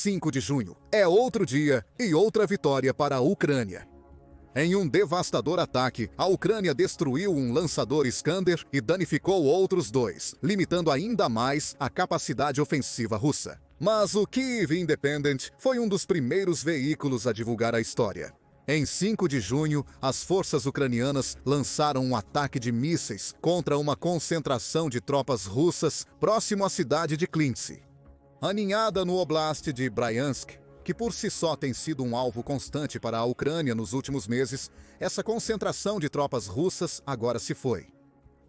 5 de junho é outro dia e outra vitória para a Ucrânia. Em um devastador ataque, a Ucrânia destruiu um lançador Iskander e danificou outros 2, limitando ainda mais a capacidade ofensiva russa. Mas o Kyiv Independent foi um dos primeiros veículos a divulgar a história. Em 5 de junho, as forças ucranianas lançaram um ataque de mísseis contra uma concentração de tropas russas próximo à cidade de Klintsi. Aninhada no oblast de Bryansk, que por si só tem sido um alvo constante para a Ucrânia nos últimos meses, essa concentração de tropas russas agora se foi.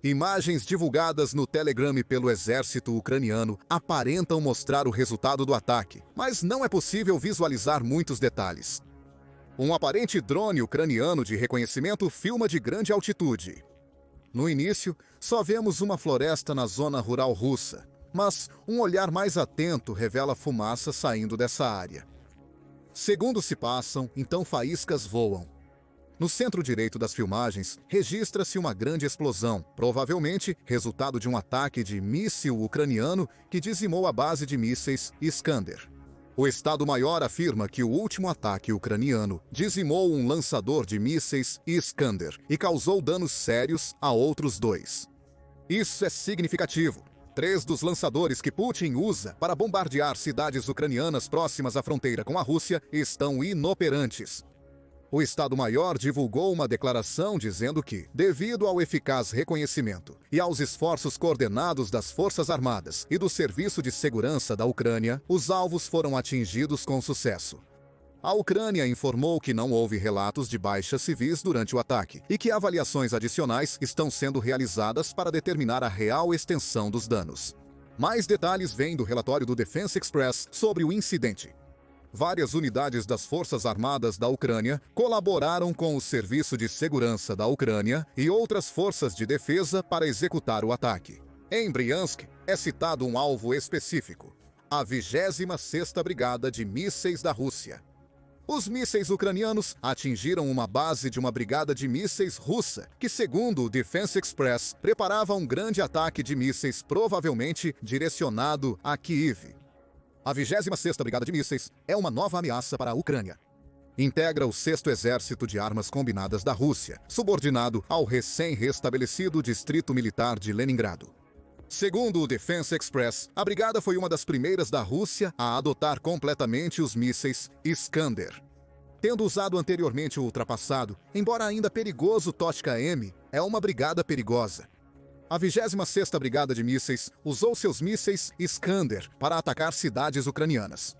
Imagens divulgadas no Telegram pelo exército ucraniano aparentam mostrar o resultado do ataque, mas não é possível visualizar muitos detalhes. Um aparente drone ucraniano de reconhecimento filma de grande altitude. No início, só vemos uma floresta na zona rural russa, mas um olhar mais atento revela fumaça saindo dessa área. Segundos se passam, então faíscas voam. No centro direito das filmagens, registra-se uma grande explosão, provavelmente resultado de um ataque de míssil ucraniano que dizimou a base de mísseis Iskander. O Estado-Maior afirma que o último ataque ucraniano dizimou um lançador de mísseis Iskander e causou danos sérios a outros 2. Isso é significativo. 3 dos lançadores que Putin usa para bombardear cidades ucranianas próximas à fronteira com a Rússia estão inoperantes. O Estado-Maior divulgou uma declaração dizendo que, devido ao eficaz reconhecimento e aos esforços coordenados das Forças Armadas e do Serviço de Segurança da Ucrânia, os alvos foram atingidos com sucesso. A Ucrânia informou que não houve relatos de baixas civis durante o ataque e que avaliações adicionais estão sendo realizadas para determinar a real extensão dos danos. Mais detalhes vêm do relatório do Defense Express sobre o incidente. Várias unidades das Forças Armadas da Ucrânia colaboraram com o Serviço de Segurança da Ucrânia e outras forças de defesa para executar o ataque. Em Bryansk, é citado um alvo específico: a 26ª Brigada de Mísseis da Rússia. Os mísseis ucranianos atingiram uma base de uma brigada de mísseis russa, que, segundo o Defense Express, preparava um grande ataque de mísseis provavelmente direcionado a Kyiv. A 26ª Brigada de Mísseis é uma nova ameaça para a Ucrânia. Integra o 6º Exército de Armas Combinadas da Rússia, subordinado ao recém-restabelecido Distrito Militar de Leningrado. Segundo o Defense Express, a brigada foi uma das primeiras da Rússia a adotar completamente os mísseis Iskander. Tendo usado anteriormente o ultrapassado, embora ainda perigoso Tochka-M, é uma brigada perigosa. A 26ª Brigada de Mísseis usou seus mísseis Iskander para atacar cidades ucranianas.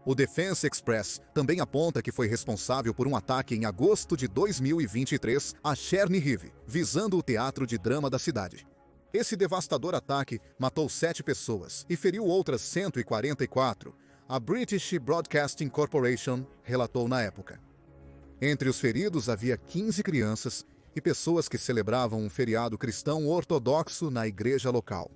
O Defense Express também aponta que foi responsável por um ataque em agosto de 2023 a Chernihiv, visando o teatro de drama da cidade. Esse devastador ataque matou 7 pessoas e feriu outras 144, a British Broadcasting Corporation relatou na época. Entre os feridos havia 15 crianças e pessoas que celebravam um feriado cristão ortodoxo na igreja local.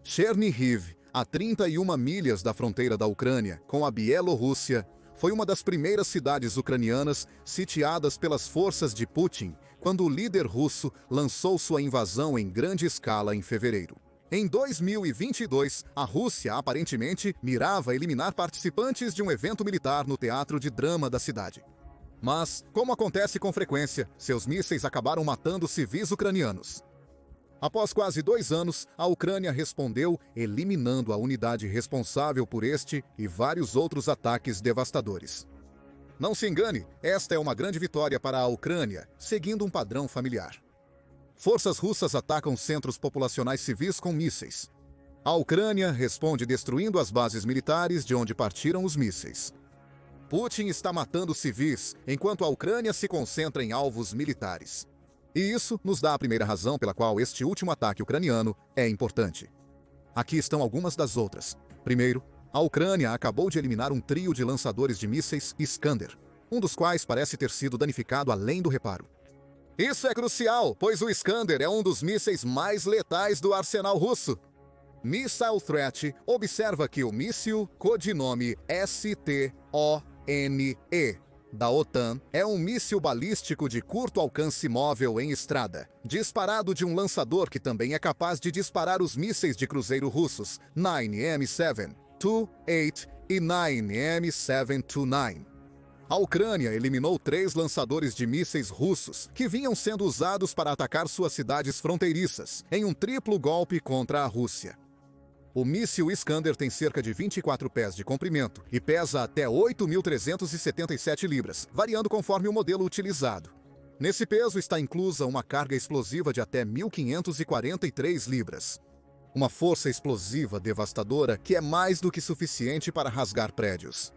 Chernihiv, a 31 milhas da fronteira da Ucrânia com a Bielorrússia, foi uma das primeiras cidades ucranianas sitiadas pelas forças de Putin quando o líder russo lançou sua invasão em grande escala em fevereiro. Em 2022, a Rússia aparentemente mirava eliminar participantes de um evento militar no teatro de drama da cidade. Mas, como acontece com frequência, seus mísseis acabaram matando civis ucranianos. Após quase 2 anos, a Ucrânia respondeu eliminando a unidade responsável por este e vários outros ataques devastadores. Não se engane, esta é uma grande vitória para a Ucrânia, seguindo um padrão familiar. Forças russas atacam centros populacionais civis com mísseis. A Ucrânia responde destruindo as bases militares de onde partiram os mísseis. Putin está matando civis, enquanto a Ucrânia se concentra em alvos militares. E isso nos dá a primeira razão pela qual este último ataque ucraniano é importante. Aqui estão algumas das outras. Primeiro, a Ucrânia acabou de eliminar um trio de lançadores de mísseis Iskander, um dos quais parece ter sido danificado além do reparo. Isso é crucial, pois o Iskander é um dos mísseis mais letais do arsenal russo. Missile Threat observa que o míssil codinome STONE da OTAN é um míssil balístico de curto alcance móvel em estrada, disparado de um lançador que também é capaz de disparar os mísseis de cruzeiro russos 9M7, 2, 8 e 9M729. A Ucrânia eliminou 3 lançadores de mísseis russos que vinham sendo usados para atacar suas cidades fronteiriças, em um triplo golpe contra a Rússia. O míssil Iskander tem cerca de 24 pés de comprimento e pesa até 8.377 libras, variando conforme o modelo utilizado. Nesse peso está inclusa uma carga explosiva de até 1.543 libras. Uma força explosiva devastadora que é mais do que suficiente para rasgar prédios.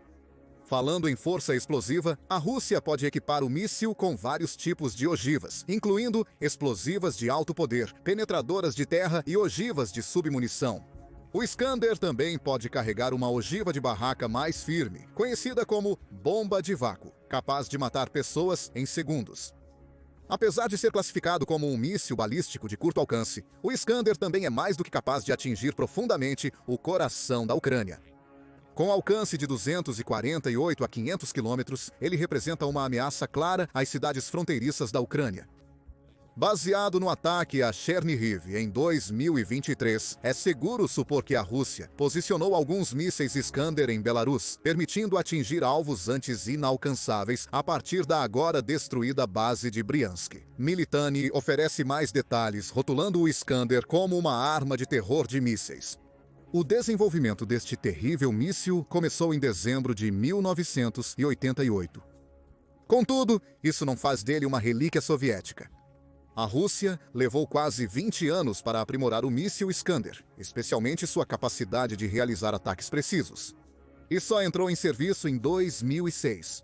Falando em força explosiva, a Rússia pode equipar o míssil com vários tipos de ogivas, incluindo explosivas de alto poder, penetradoras de terra e ogivas de submunição. O Iskander também pode carregar uma ogiva de barraca mais firme, conhecida como bomba de vácuo, capaz de matar pessoas em segundos. Apesar de ser classificado como um míssil balístico de curto alcance, o Iskander também é mais do que capaz de atingir profundamente o coração da Ucrânia. Com alcance de 248 a 500 quilômetros, ele representa uma ameaça clara às cidades fronteiriças da Ucrânia. Baseado no ataque a Chernihiv em 2023, é seguro supor que a Rússia posicionou alguns mísseis Iskander em Belarus, permitindo atingir alvos antes inalcançáveis a partir da agora destruída base de Briansk. Militani oferece mais detalhes, rotulando o Iskander como uma arma de terror de mísseis. O desenvolvimento deste terrível míssil começou em dezembro de 1988. Contudo, isso não faz dele uma relíquia soviética. A Rússia levou quase 20 anos para aprimorar o míssil Iskander, especialmente sua capacidade de realizar ataques precisos. E só entrou em serviço em 2006.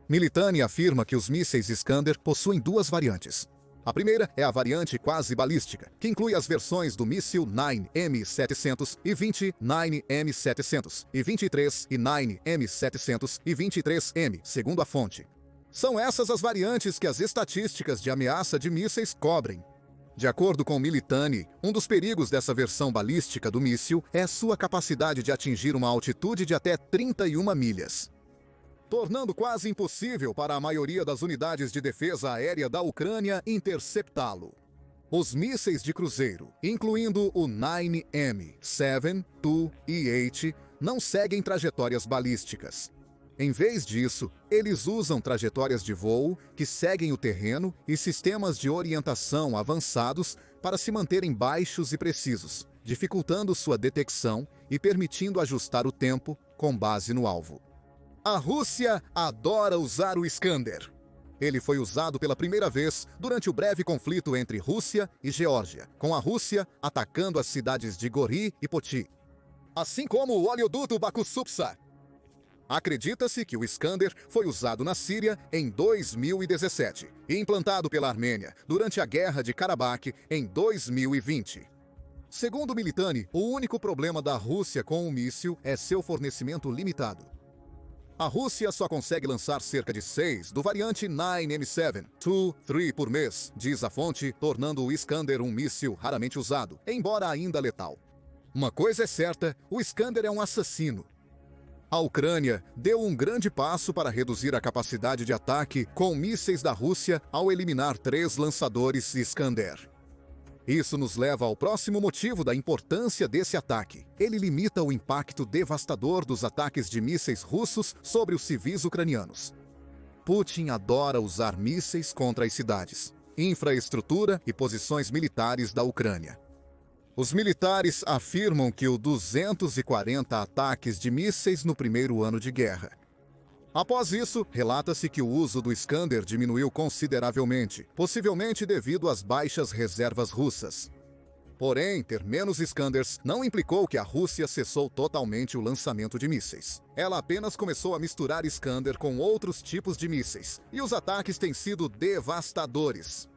Militani afirma que os mísseis Iskander possuem 2 variantes. A primeira é a variante quase balística, que inclui as versões do míssil 9M720, 9M723 e 9M723M, segundo a fonte. São essas as variantes que as estatísticas de ameaça de mísseis cobrem. De acordo com Militani, um dos perigos dessa versão balística do míssil é sua capacidade de atingir uma altitude de até 31 milhas, tornando quase impossível para a maioria das unidades de defesa aérea da Ucrânia interceptá-lo. Os mísseis de cruzeiro, incluindo o 9M, 7, 2 e 8, não seguem trajetórias balísticas. Em vez disso, eles usam trajetórias de voo que seguem o terreno e sistemas de orientação avançados para se manterem baixos e precisos, dificultando sua detecção e permitindo ajustar o tempo com base no alvo. A Rússia adora usar o Iskander. Ele foi usado pela primeira vez durante o breve conflito entre Rússia e Geórgia, com a Rússia atacando as cidades de Gori e Poti, assim como o oleoduto Baku-Supsa. Acredita-se que o Iskander foi usado na Síria em 2017 e implantado pela Armênia durante a Guerra de Karabakh em 2020. Segundo Militani, o único problema da Rússia com o míssil é seu fornecimento limitado. A Rússia só consegue lançar cerca de 6 do variante 9M7, 2, 3 por mês, diz a fonte, tornando o Iskander um míssil raramente usado, embora ainda letal. Uma coisa é certa, o Iskander é um assassino. A Ucrânia deu um grande passo para reduzir a capacidade de ataque com mísseis da Rússia ao eliminar 3 lançadores Iskander. Isso nos leva ao próximo motivo da importância desse ataque. Ele limita o impacto devastador dos ataques de mísseis russos sobre os civis ucranianos. Putin adora usar mísseis contra as cidades, infraestrutura e posições militares da Ucrânia. Os militares afirmam que o 240 ataques de mísseis no primeiro ano de guerra. Após isso, relata-se que o uso do Iskander diminuiu consideravelmente, possivelmente devido às baixas reservas russas. Porém, ter menos Iskanders não implicou que a Rússia cessou totalmente o lançamento de mísseis. Ela apenas começou a misturar Iskander com outros tipos de mísseis, e os ataques têm sido devastadores.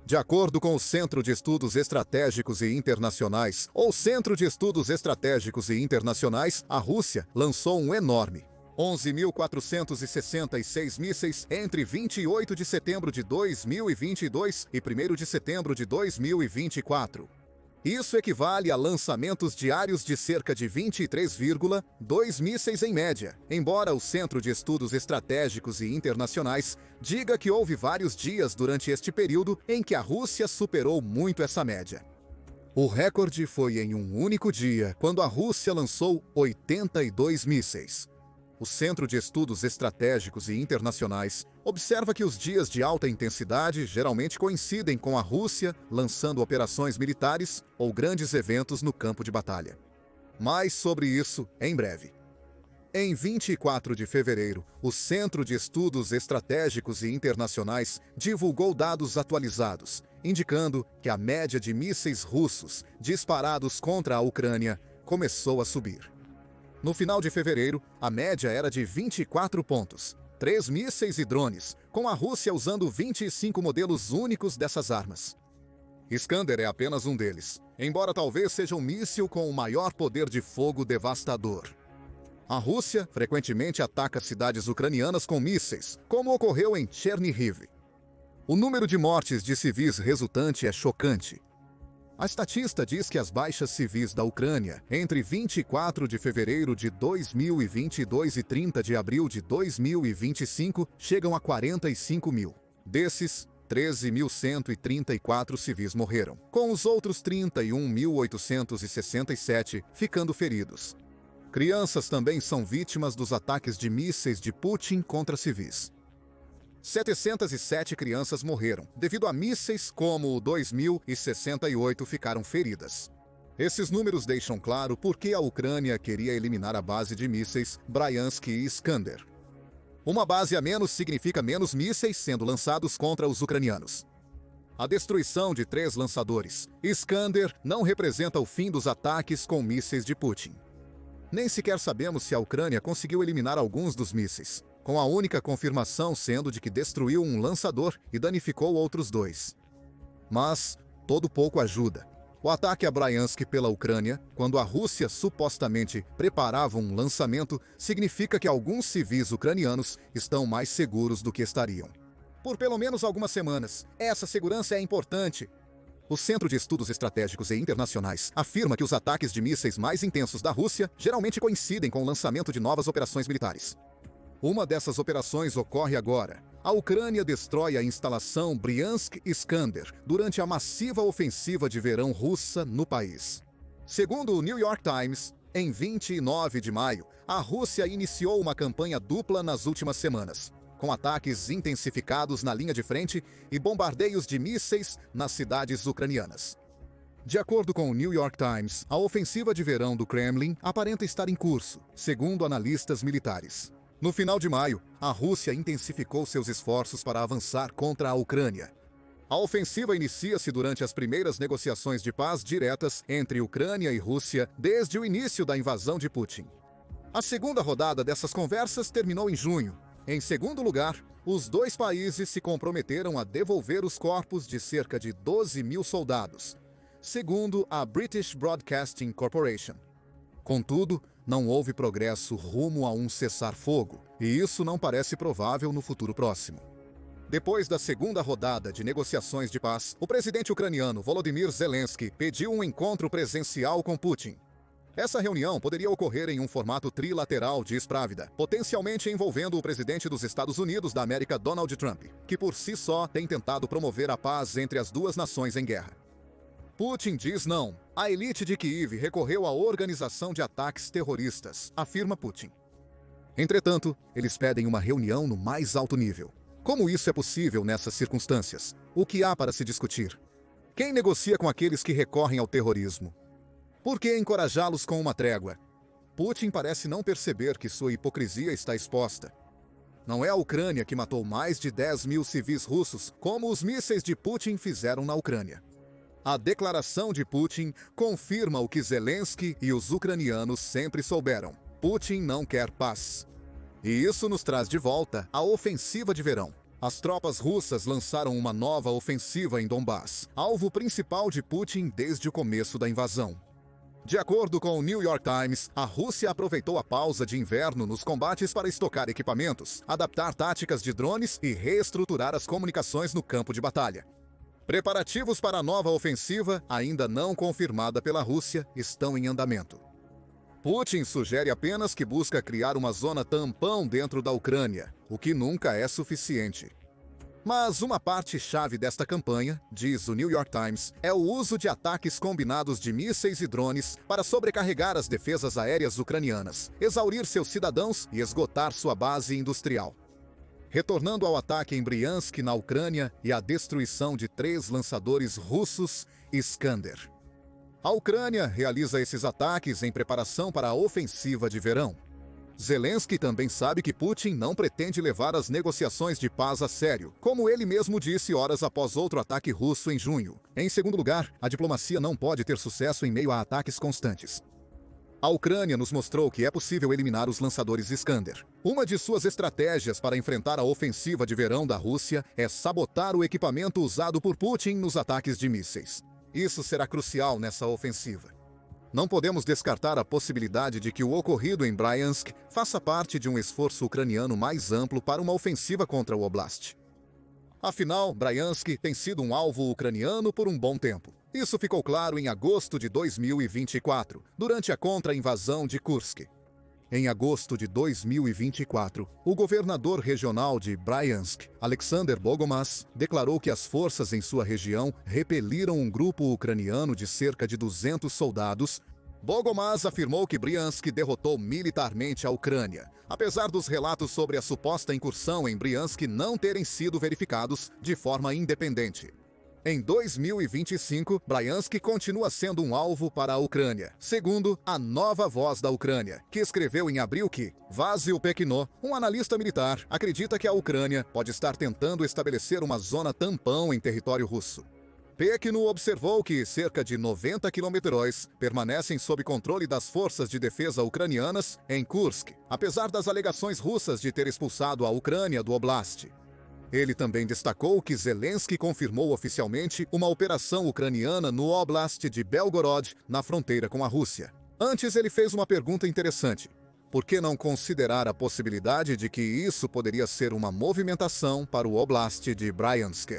De acordo com o Centro de Estudos Estratégicos e Internacionais, ou Centro de Estudos Estratégicos e Internacionais, a Rússia lançou um enorme 11.466 mísseis entre 28 de setembro de 2022 e 1º de setembro de 2024. Isso equivale a lançamentos diários de cerca de 23,2 mísseis em média, embora o Centro de Estudos Estratégicos e Internacionais diga que houve vários dias durante este período em que a Rússia superou muito essa média. O recorde foi em um único dia, quando a Rússia lançou 82 mísseis. O Centro de Estudos Estratégicos e Internacionais observa que os dias de alta intensidade geralmente coincidem com a Rússia lançando operações militares ou grandes eventos no campo de batalha. Mais sobre isso em breve. Em 24 de fevereiro, o Centro de Estudos Estratégicos e Internacionais divulgou dados atualizados, indicando que a média de mísseis russos disparados contra a Ucrânia começou a subir. No final de fevereiro, a média era de 24 pontos, 3 mísseis e drones, com a Rússia usando 25 modelos únicos dessas armas. Iskander é apenas um deles, embora talvez seja um míssil com o maior poder de fogo devastador. A Rússia frequentemente ataca cidades ucranianas com mísseis, como ocorreu em Chernihiv. O número de mortes de civis resultante é chocante. A estatista diz que as baixas civis da Ucrânia entre 24 de fevereiro de 2022 e 30 de abril de 2025 chegam a 45 mil. Desses, 13.134 civis morreram, com os outros 31.867 ficando feridos. Crianças também são vítimas dos ataques de mísseis de Putin contra civis. 707 crianças morreram, devido a mísseis como o 2068 ficaram feridas. Esses números deixam claro por que a Ucrânia queria eliminar a base de mísseis Bryansk e Iskander. Uma base a menos significa menos mísseis sendo lançados contra os ucranianos. A destruição de 3 lançadores Iskander não representa o fim dos ataques com mísseis de Putin. Nem sequer sabemos se a Ucrânia conseguiu eliminar alguns dos mísseis, com a única confirmação sendo de que destruiu um lançador e danificou outros 2. Mas todo pouco ajuda. O ataque a Bryansk pela Ucrânia, quando a Rússia supostamente preparava um lançamento, significa que alguns civis ucranianos estão mais seguros do que estariam. Por pelo menos algumas semanas, essa segurança é importante. O Centro de Estudos Estratégicos e Internacionais afirma que os ataques de mísseis mais intensos da Rússia geralmente coincidem com o lançamento de novas operações militares. Uma dessas operações ocorre agora. A Ucrânia destrói a instalação Bryansk-Iskander durante a massiva ofensiva de verão russa no país. Segundo o New York Times, em 29 de maio, a Rússia iniciou uma campanha dupla nas últimas semanas, com ataques intensificados na linha de frente e bombardeios de mísseis nas cidades ucranianas. De acordo com o New York Times, a ofensiva de verão do Kremlin aparenta estar em curso, segundo analistas militares. No final de maio, a Rússia intensificou seus esforços para avançar contra a Ucrânia. A ofensiva inicia-se durante as primeiras negociações de paz diretas entre Ucrânia e Rússia desde o início da invasão de Putin. A segunda rodada dessas conversas terminou em junho. Em segundo lugar, os 2 países se comprometeram a devolver os corpos de cerca de 12 mil soldados, segundo a British Broadcasting Corporation. Contudo, não houve progresso rumo a um cessar-fogo, e isso não parece provável no futuro próximo. Depois da segunda rodada de negociações de paz, o presidente ucraniano Volodymyr Zelensky pediu um encontro presencial com Putin. Essa reunião poderia ocorrer em um formato trilateral, diz Pravda, potencialmente envolvendo o presidente dos Estados Unidos da América, Donald Trump, que por si só tem tentado promover a paz entre as duas nações em guerra. Putin diz não. A elite de Kiev recorreu à organização de ataques terroristas, afirma Putin. Entretanto, eles pedem uma reunião no mais alto nível. Como isso é possível nessas circunstâncias? O que há para se discutir? Quem negocia com aqueles que recorrem ao terrorismo? Por que encorajá-los com uma trégua? Putin parece não perceber que sua hipocrisia está exposta. Não é a Ucrânia que matou mais de 10 mil civis russos, como os mísseis de Putin fizeram na Ucrânia. A declaração de Putin confirma o que Zelensky e os ucranianos sempre souberam. Putin não quer paz. E isso nos traz de volta à ofensiva de verão. As tropas russas lançaram uma nova ofensiva em Donbass, alvo principal de Putin desde o começo da invasão. De acordo com o New York Times, a Rússia aproveitou a pausa de inverno nos combates para estocar equipamentos, adaptar táticas de drones e reestruturar as comunicações no campo de batalha. Preparativos para a nova ofensiva, ainda não confirmada pela Rússia, estão em andamento. Putin sugere apenas que busca criar uma zona tampão dentro da Ucrânia, o que nunca é suficiente. Mas uma parte-chave desta campanha, diz o New York Times, é o uso de ataques combinados de mísseis e drones para sobrecarregar as defesas aéreas ucranianas, exaurir seus cidadãos e esgotar sua base industrial. Retornando ao ataque em Bryansk, na Ucrânia, e à destruição de 3 lançadores russos Iskander. A Ucrânia realiza esses ataques em preparação para a ofensiva de verão. Zelensky também sabe que Putin não pretende levar as negociações de paz a sério, como ele mesmo disse horas após outro ataque russo em junho. Em segundo lugar, a diplomacia não pode ter sucesso em meio a ataques constantes. A Ucrânia nos mostrou que é possível eliminar os lançadores Iskander. Uma de suas estratégias para enfrentar a ofensiva de verão da Rússia é sabotar o equipamento usado por Putin nos ataques de mísseis. Isso será crucial nessa ofensiva. Não podemos descartar a possibilidade de que o ocorrido em Bryansk faça parte de um esforço ucraniano mais amplo para uma ofensiva contra o Oblast. Afinal, Bryansk tem sido um alvo ucraniano por um bom tempo. Isso ficou claro em agosto de 2024, durante a contra-invasão de Kursk. Em agosto de 2024, o governador regional de Bryansk, Alexander Bogomaz, declarou que as forças em sua região repeliram um grupo ucraniano de cerca de 200 soldados. Bogomaz afirmou que Bryansk derrotou militarmente a Ucrânia, apesar dos relatos sobre a suposta incursão em Bryansk não terem sido verificados de forma independente. Em 2025, Bryansk continua sendo um alvo para a Ucrânia, segundo a Nova Voz da Ucrânia, que escreveu em abril que Vasil Pekno, um analista militar, acredita que a Ucrânia pode estar tentando estabelecer uma zona tampão em território russo. Pekno observou que cerca de 90 quilômetros permanecem sob controle das forças de defesa ucranianas em Kursk, apesar das alegações russas de ter expulsado a Ucrânia do Oblast. Ele também destacou que Zelensky confirmou oficialmente uma operação ucraniana no Oblast de Belgorod, na fronteira com a Rússia. Antes, ele fez uma pergunta interessante. Por que não considerar a possibilidade de que isso poderia ser uma movimentação para o Oblast de Bryansk?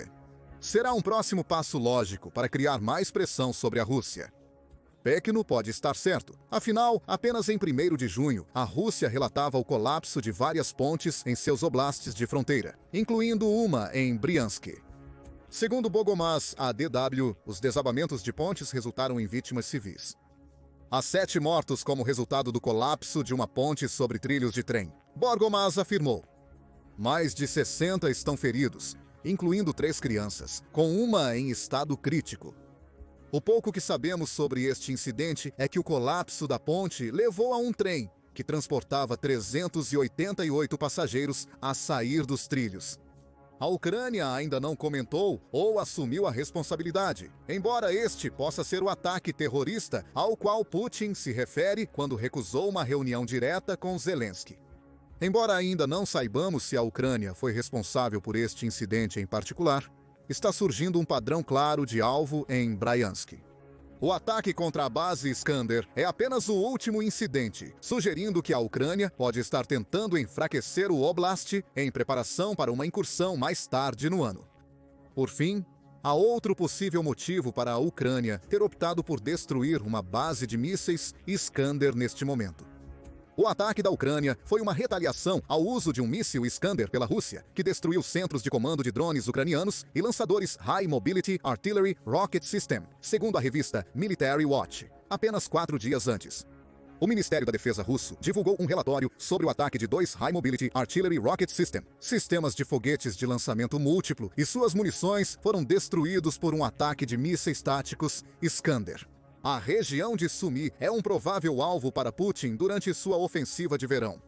Será um próximo passo lógico para criar mais pressão sobre a Rússia. Pekno pode estar certo. Afinal, apenas em 1º de junho, a Rússia relatava o colapso de várias pontes em seus oblastes de fronteira, incluindo uma em Bryansk. Segundo Bogomaz, a DW, os desabamentos de pontes resultaram em vítimas civis. Há 7 mortos como resultado do colapso de uma ponte sobre trilhos de trem. Bogomaz afirmou. Mais de 60 estão feridos, incluindo 3 crianças, com uma em estado crítico. O pouco que sabemos sobre este incidente é que o colapso da ponte levou a um trem que transportava 388 passageiros a sair dos trilhos. A Ucrânia ainda não comentou ou assumiu a responsabilidade, embora este possa ser o ataque terrorista ao qual Putin se refere quando recusou uma reunião direta com Zelensky. Embora ainda não saibamos se a Ucrânia foi responsável por este incidente em particular, está surgindo um padrão claro de alvo em Bryansk. O ataque contra a base Iskander é apenas o último incidente, sugerindo que a Ucrânia pode estar tentando enfraquecer o Oblast em preparação para uma incursão mais tarde no ano. Por fim, há outro possível motivo para a Ucrânia ter optado por destruir uma base de mísseis Iskander neste momento. O ataque da Ucrânia foi uma retaliação ao uso de um míssil Iskander pela Rússia, que destruiu centros de comando de drones ucranianos e lançadores High Mobility Artillery Rocket System, segundo a revista Military Watch, apenas 4 dias antes. O Ministério da Defesa russo divulgou um relatório sobre o ataque de 2 High Mobility Artillery Rocket System, sistemas de foguetes de lançamento múltiplo, e suas munições foram destruídos por um ataque de mísseis táticos Iskander. A região de Sumy é um provável alvo para Putin durante sua ofensiva de verão.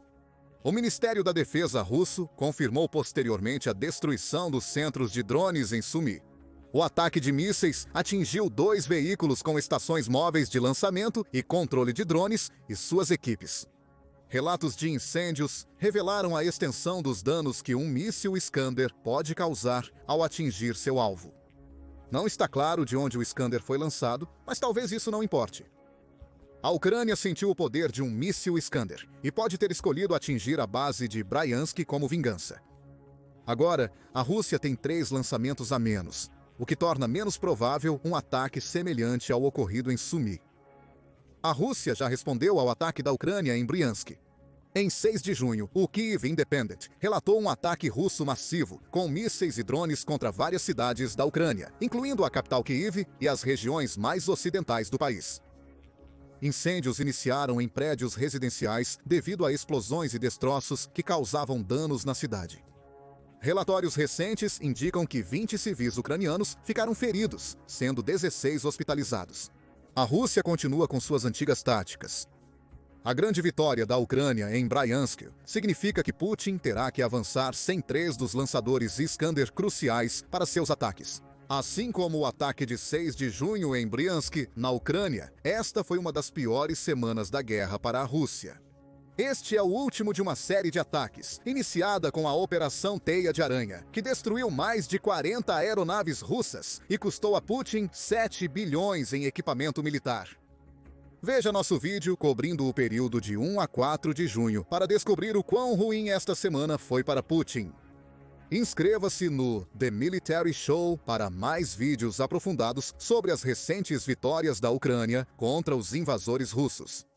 O Ministério da Defesa russo confirmou posteriormente a destruição dos centros de drones em Sumy. O ataque de mísseis atingiu 2 veículos com estações móveis de lançamento e controle de drones e suas equipes. Relatos de incêndios revelaram a extensão dos danos que um míssil Iskander pode causar ao atingir seu alvo. Não está claro de onde o Iskander foi lançado, mas talvez isso não importe. A Ucrânia sentiu o poder de um míssil Iskander e pode ter escolhido atingir a base de Bryansk como vingança. Agora, a Rússia tem 3 lançamentos a menos, o que torna menos provável um ataque semelhante ao ocorrido em Sumy. A Rússia já respondeu ao ataque da Ucrânia em Bryansk. Em 6 de junho, o Kyiv Independent relatou um ataque russo massivo, com mísseis e drones contra várias cidades da Ucrânia, incluindo a capital Kyiv e as regiões mais ocidentais do país. Incêndios iniciaram em prédios residenciais devido a explosões e destroços que causavam danos na cidade. Relatórios recentes indicam que 20 civis ucranianos ficaram feridos, sendo 16 hospitalizados. A Rússia continua com suas antigas táticas. A grande vitória da Ucrânia em Bryansk significa que Putin terá que avançar sem 3 dos lançadores Iskander cruciais para seus ataques. Assim como o ataque de 6 de junho em Bryansk, na Ucrânia, esta foi uma das piores semanas da guerra para a Rússia. Este é o último de uma série de ataques, iniciada com a Operação Teia de Aranha, que destruiu mais de 40 aeronaves russas e custou a Putin 7 bilhões em equipamento militar. Veja nosso vídeo cobrindo o período de 1 a 4 de junho para descobrir o quão ruim esta semana foi para Putin. Inscreva-se no The Military Show para mais vídeos aprofundados sobre as recentes vitórias da Ucrânia contra os invasores russos.